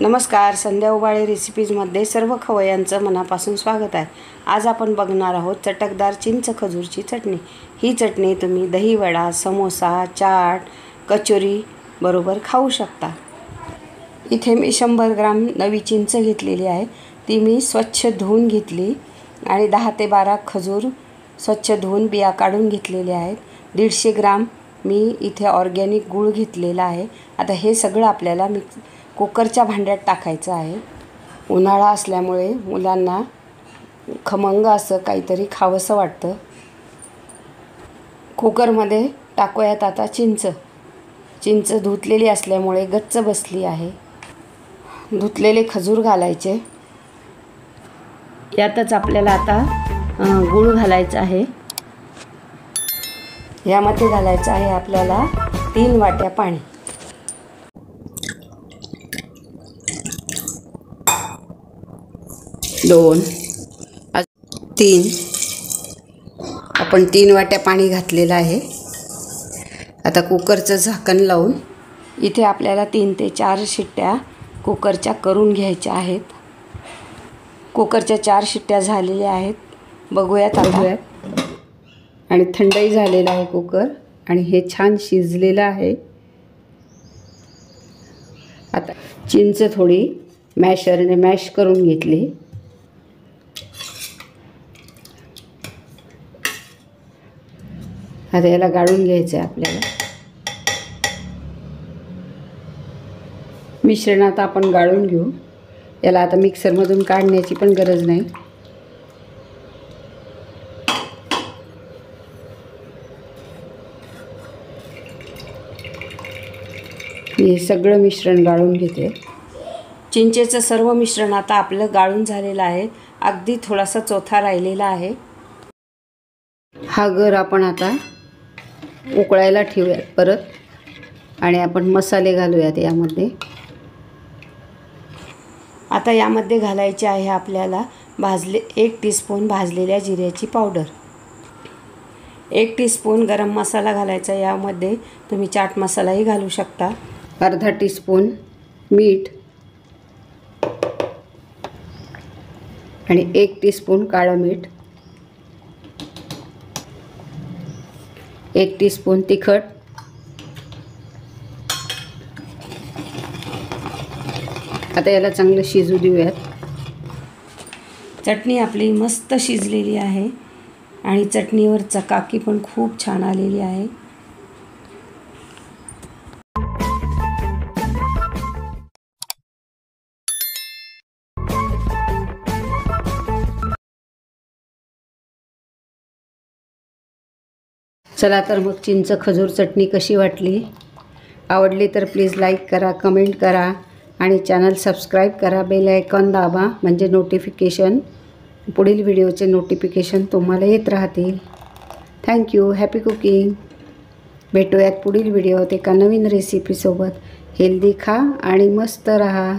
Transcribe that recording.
नमस्कार, संध्या उबाळे रेसिपीजमध्ये सर्व खवय्यांचं मनापासून स्वागत आहे। आज आपण बघणार आहोत चटकदार चिंच खजूरची चटणी। ही चटणी तुम्ही दही वडा, समोसा, चाट, कचोरी बरोबर खाऊ शकता। इथे मी 100 ग्राम नवी चिंच घेतलेली आहे। ती मी स्वच्छ धुवून घेतली आणि 10 ते 12 खजूर स्वच्छ धुवून बिया काढून घेतलेले आहेत। 150 ग्राम मी इथे ऑर्गॅनिक गूळ घेतलेला आहे। आता हे सगळं आपल्याला कुकरच्या भांड्यात टाकायचं आहे। उन्हाळा असल्यामुळे मुलांना खमंग असं काहीतरी खावंसं वाटतं। कुकरमध्ये टाकूयात आता चिंच धुतलेली असल्यामुळे गच्च बसली आहे। धुतलेले खजूर घालायचे। यातच आपल्याला आता गूळ घालायचा आहे। यामध्ये घालायचं आहे आपल्याला 3 वाट्या पाणी। आपण 3 वाट्या पाणी घातलेलं आहे। आता कुकरचं झाकण लावून इथे आपल्याला 3 ते 4 शिट्ट्या कुकरच्या करून घ्यायच्या आहेत। कुकरच्या 4 शिट्ट्या झालेल्या आहेत। बघूयात आणि थंडही झालेला आहे कुकर आणि हे छान शिजलेलं आहे। आता चिंच थोडी मॅशरने मॅश करून घेतली। आता याला गाळून घ्यायचं आहे आपल्याला। मिश्रण आता आपण गाळून घेऊ। याला आता मिक्सरमधून काढण्याची पण गरज नाही। हे सगळं मिश्रण गाळून घेते। चिंचेचं सर्व मिश्रण आता आपलं गाळून झालेलं आहे। अगदी थोडासा चोथा राहिलेला आहे। हा गर आपण आता उकळायला ठेवूयात परत आणि आपण मसाले घालूयात यामध्ये। आता यामध्ये घालायचे आहे आपल्याला 1 टीस्पून भाजलेल्या जिऱ्याची पावडर, 1 टीस्पून गरम मसाला घालायचा। यामध्ये तुम्ही चाट मसालाही घालू शकता। अर्धा टीस्पून मीठ आणि 1 टीस्पून काळं मीठ, 1 टीस्पून तिखट, आता याला चांगलं शिजू देऊयात। चटणी आपली मस्त शिजलेली आहे आणि चटणीवर चकाकी पण खूप छान आलेली आहे। चला तर मग चिंच खजूर चटणी कशी वाटली? आवडली तर प्लीज लाईक करा, कमेंट करा आणि चॅनल सबस्क्राईब करा। बेल आयकॉन दाबा म्हणजे पुढील व्हिडिओचे नोटिफिकेशन तुम्हाला येत राहतील। थँक्यू। Happy cooking. भेटूयात पुढील व्हिडिओत एका नवीन रेसिपीसोबत। हेल्दी खा आणि मस्त रहा।